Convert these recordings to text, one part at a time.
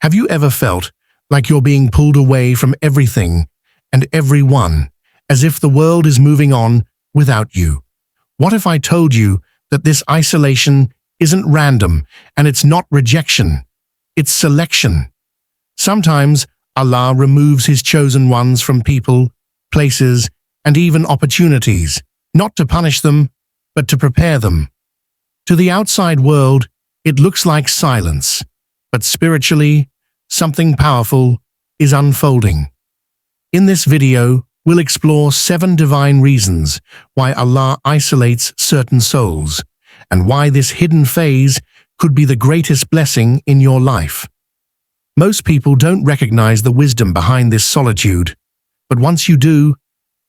Have you ever felt like you're being pulled away from everything and everyone, as if the world is moving on without you? What if I told you that this isolation isn't random and it's not rejection, it's selection? Sometimes Allah removes His chosen ones from people, places, and even opportunities, not to punish them, but to prepare them. To the outside world, it looks like silence, but spiritually, something powerful is unfolding. In this video, we'll explore 7 divine reasons why Allah isolates certain souls, and why this hidden phase could be the greatest blessing in your life. Most people don't recognize the wisdom behind this solitude, but once you do,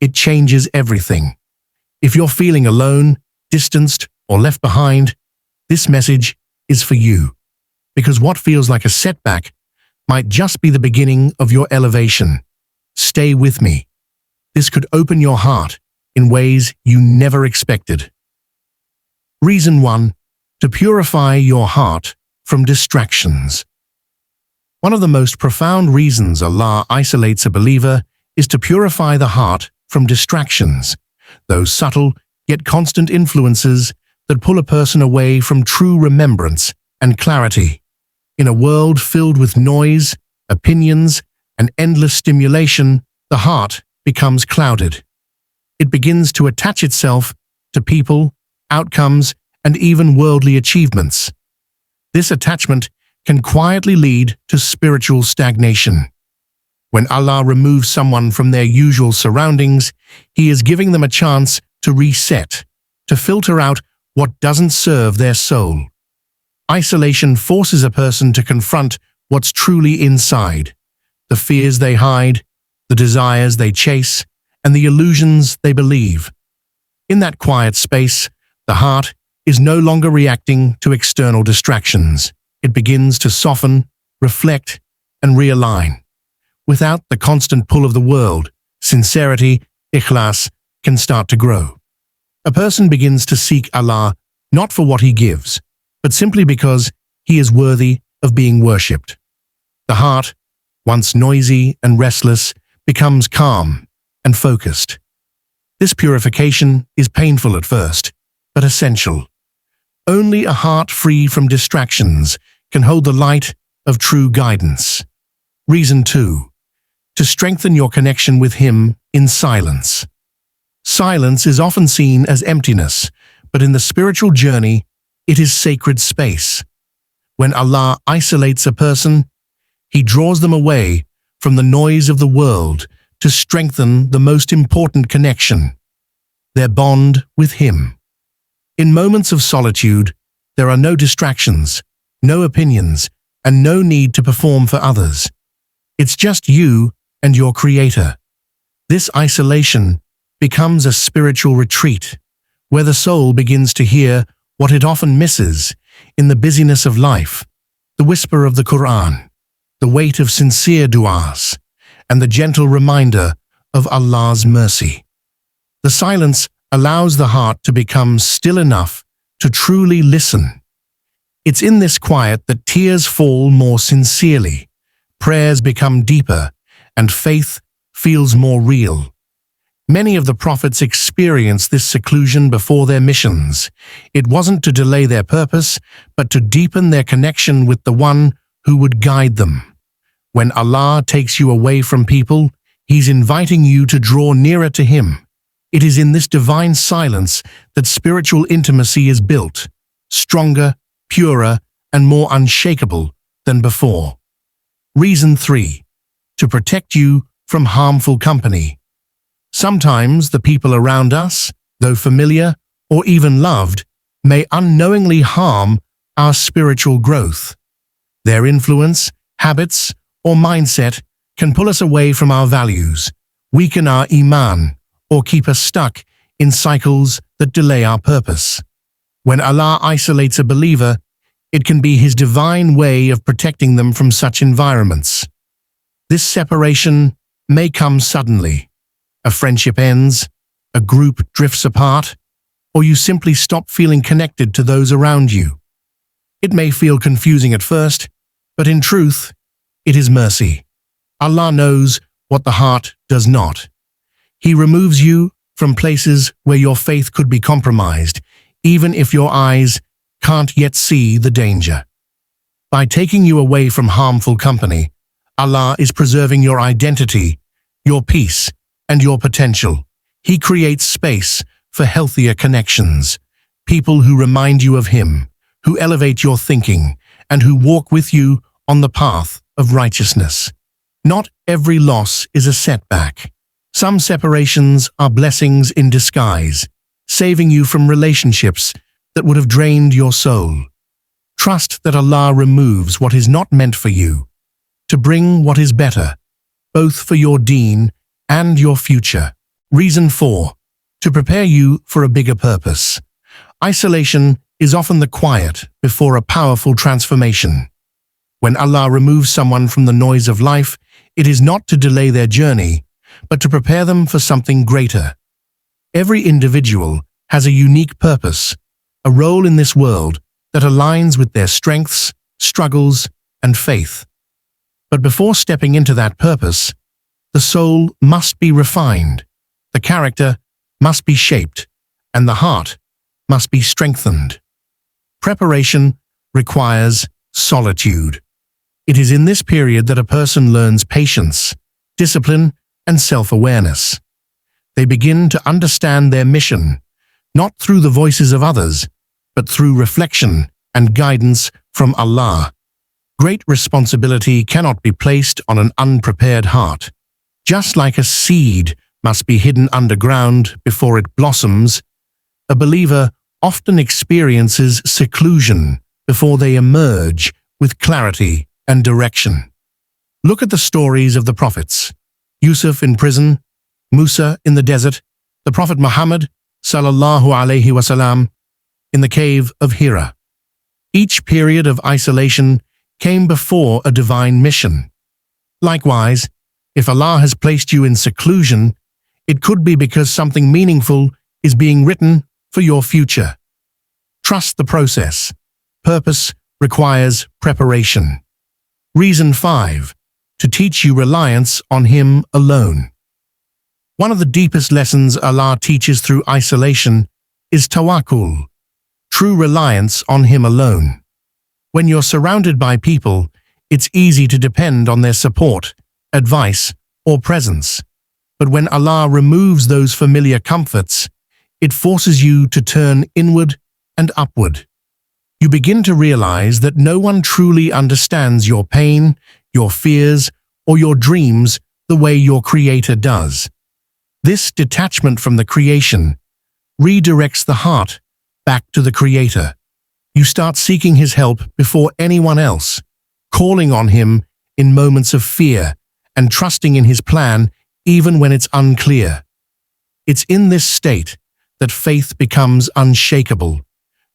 it changes everything. If you're feeling alone, distanced, or left behind, this message is for you. Because what feels like a setback might just be the beginning of your elevation. Stay with me. This could open your heart in ways you never expected. Reason 1. To purify your heart from distractions. One of the most profound reasons Allah isolates a believer is to purify the heart from distractions, those subtle yet constant influences that pull a person away from true remembrance and clarity. In a world filled with noise, opinions, and endless stimulation, the heart becomes clouded. It begins to attach itself to people, outcomes, and even worldly achievements. This attachment can quietly lead to spiritual stagnation. When Allah removes someone from their usual surroundings, He is giving them a chance to reset, to filter out what doesn't serve their soul. Isolation forces a person to confront what's truly inside, the fears they hide, the desires they chase, and the illusions they believe. In that quiet space, the heart is no longer reacting to external distractions. It begins to soften, reflect, and realign. Without the constant pull of the world, sincerity, ikhlas, can start to grow. A person begins to seek Allah not for what He gives, but simply because He is worthy of being worshipped. The heart, once noisy and restless, becomes calm and focused. This purification is painful at first, but essential. Only a heart free from distractions can hold the light of true guidance. Reason 2. To strengthen your connection with Him in silence. Silence is often seen as emptiness, but in the spiritual journey, it is sacred space. When Allah isolates a person, He draws them away from the noise of the world to strengthen the most important connection, their bond with Him. In moments of solitude, there are no distractions, no opinions, and no need to perform for others. It's just you and your Creator. This isolation becomes a spiritual retreat, where the soul begins to hear what it often misses in the busyness of life: the whisper of the Quran, the weight of sincere du'as, and the gentle reminder of Allah's mercy. The silence allows the heart to become still enough to truly listen. It's in this quiet that tears fall more sincerely, prayers become deeper, and faith feels more real. Many of the prophets experienced this seclusion before their missions. It wasn't to delay their purpose, but to deepen their connection with the one who would guide them. When Allah takes you away from people, He's inviting you to draw nearer to Him. It is in this divine silence that spiritual intimacy is built, stronger, purer, and more unshakable than before. Reason 3. To protect you from harmful company. Sometimes the people around us, though familiar or even loved, may unknowingly harm our spiritual growth. Their influence, habits, or mindset can pull us away from our values, weaken our iman, or keep us stuck in cycles that delay our purpose. When Allah isolates a believer, it can be His divine way of protecting them from such environments. This separation may come suddenly. A friendship ends, a group drifts apart, or you simply stop feeling connected to those around you. It may feel confusing at first, but in truth, it is mercy. Allah knows what the heart does not. He removes you from places where your faith could be compromised, even if your eyes can't yet see the danger. By taking you away from harmful company, Allah is preserving your identity, your peace, and your potential. He creates space for healthier connections, people who remind you of Him, who elevate your thinking, and who walk with you on the path of righteousness. Not every loss is a setback. Some separations are blessings in disguise, saving you from relationships that would have drained your soul. Trust that Allah removes what is not meant for you, to bring what is better, both for your deen and your future. Reason 4. To prepare you for a bigger purpose. Isolation is often the quiet before a powerful transformation. When Allah removes someone from the noise of life, it is not to delay their journey, but to prepare them for something greater. Every individual has a unique purpose, a role in this world that aligns with their strengths, struggles, and faith. But before stepping into that purpose, the soul must be refined, the character must be shaped, and the heart must be strengthened. Preparation requires solitude. It is in this period that a person learns patience, discipline, and self-awareness. They begin to understand their mission, not through the voices of others, but through reflection and guidance from Allah. Great responsibility cannot be placed on an unprepared heart. Just like a seed must be hidden underground before it blossoms, a believer often experiences seclusion before they emerge with clarity and direction. Look at the stories of the prophets. Yusuf in prison, Musa in the desert, the Prophet Muhammad sallallahu alaihi wasallam in the cave of Hira. Each period of isolation came before a divine mission. Likewise, if Allah has placed you in seclusion, it could be because something meaningful is being written for your future. Trust the process. Purpose requires preparation. Reason 5. To teach you reliance on Him alone. One of the deepest lessons Allah teaches through isolation is tawakkul, true reliance on Him alone. When you're surrounded by people, it's easy to depend on their support, advice, or presence. But when Allah removes those familiar comforts, it forces you to turn inward and upward. You begin to realize that no one truly understands your pain, your fears, or your dreams the way your Creator does. This detachment from the creation redirects the heart back to the Creator. You start seeking His help before anyone else, calling on Him in moments of fear and trusting in His plan even when it's unclear. It's in this state that faith becomes unshakable,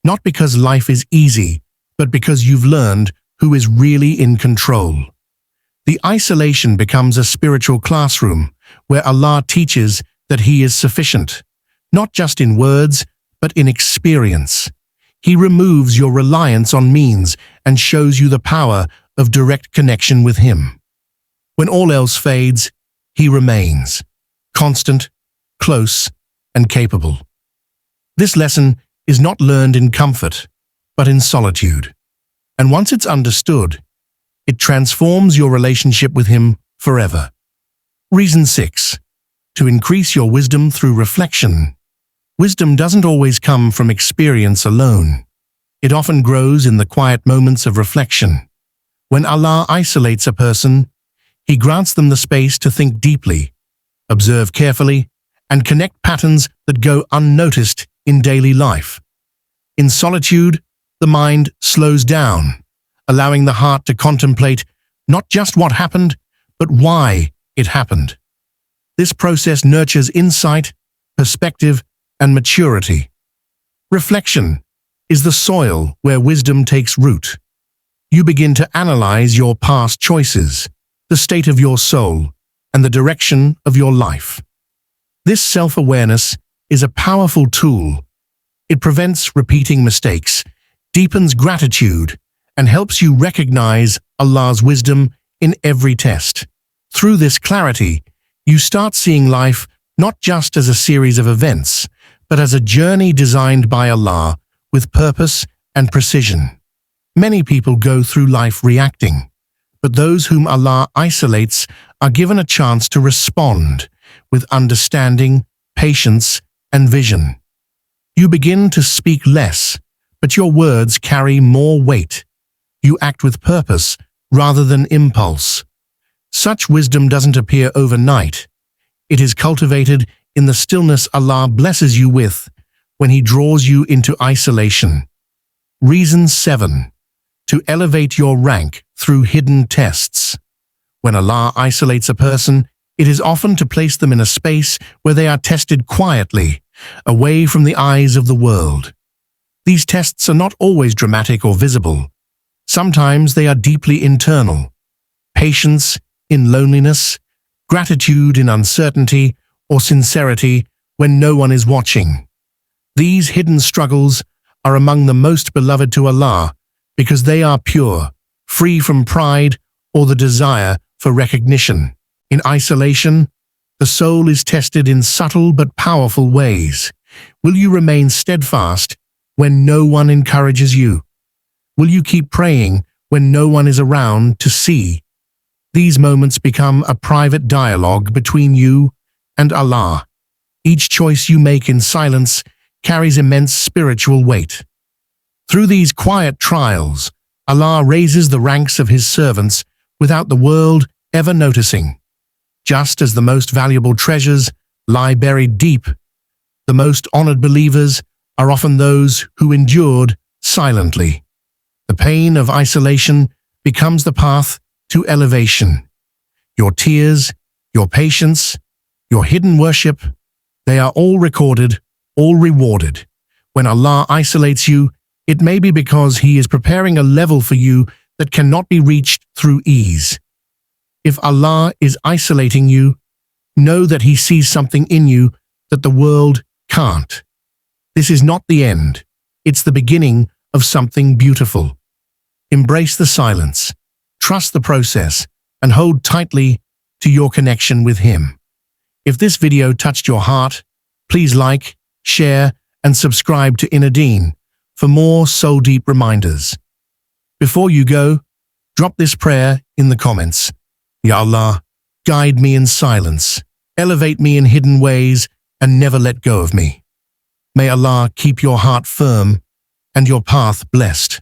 not because life is easy, but because you've learned who is really in control. The isolation becomes a spiritual classroom where Allah teaches that He is sufficient, not just in words, but in experience. He removes your reliance on means and shows you the power of direct connection with Him. When all else fades, He remains, constant, close, and capable. This lesson is not learned in comfort, but in solitude. And once it's understood, it transforms your relationship with Him forever. Reason 6. To increase your wisdom through reflection. Wisdom doesn't always come from experience alone. It often grows in the quiet moments of reflection. When Allah isolates a person, He grants them the space to think deeply, observe carefully, and connect patterns that go unnoticed in daily life. In solitude, the mind slows down, allowing the heart to contemplate not just what happened, but why it happened. This process nurtures insight, perspective, and maturity. Reflection is the soil where wisdom takes root. You begin to analyze your past choices, the state of your soul, and the direction of your life. This self-awareness is a powerful tool. It prevents repeating mistakes, deepens gratitude, and helps you recognize Allah's wisdom in every test. Through this clarity, you start seeing life not just as a series of events, but as a journey designed by Allah with purpose and precision. Many people go through life reacting, but those whom Allah isolates are given a chance to respond with understanding, patience, and vision. You begin to speak less, but your words carry more weight. You act with purpose rather than impulse. Such wisdom doesn't appear overnight. It is cultivated in the stillness Allah blesses you with when He draws you into isolation. Reason 7. To elevate your rank through hidden tests. When Allah isolates a person, it is often to place them in a space where they are tested quietly, away from the eyes of the world. These tests are not always dramatic or visible. Sometimes they are deeply internal. Patience in loneliness, gratitude in uncertainty, or sincerity when no one is watching. These hidden struggles are among the most beloved to Allah because they are pure, free from pride or the desire for recognition. In isolation, the soul is tested in subtle but powerful ways. Will you remain steadfast when no one encourages you? Will you keep praying when no one is around to see? These moments become a private dialogue between you and Allah. Each choice you make in silence carries immense spiritual weight. Through these quiet trials, Allah raises the ranks of His servants without the world ever noticing. Just as the most valuable treasures lie buried deep, the most honored believers are often those who endured silently. The pain of isolation becomes the path to elevation. Your tears, your patience, your hidden worship, they are all recorded, all rewarded. When Allah isolates you, it may be because He is preparing a level for you that cannot be reached through ease. If Allah is isolating you, know that He sees something in you that the world can't. This is not the end. It's the beginning of something beautiful. Embrace the silence, trust the process, and hold tightly to your connection with Him. If this video touched your heart, please like, share, and subscribe to Ineer Deen for more soul-deep reminders. Before you go, drop this prayer in the comments. Ya Allah, guide me in silence, elevate me in hidden ways, and never let go of me. May Allah keep your heart firm and your path blessed.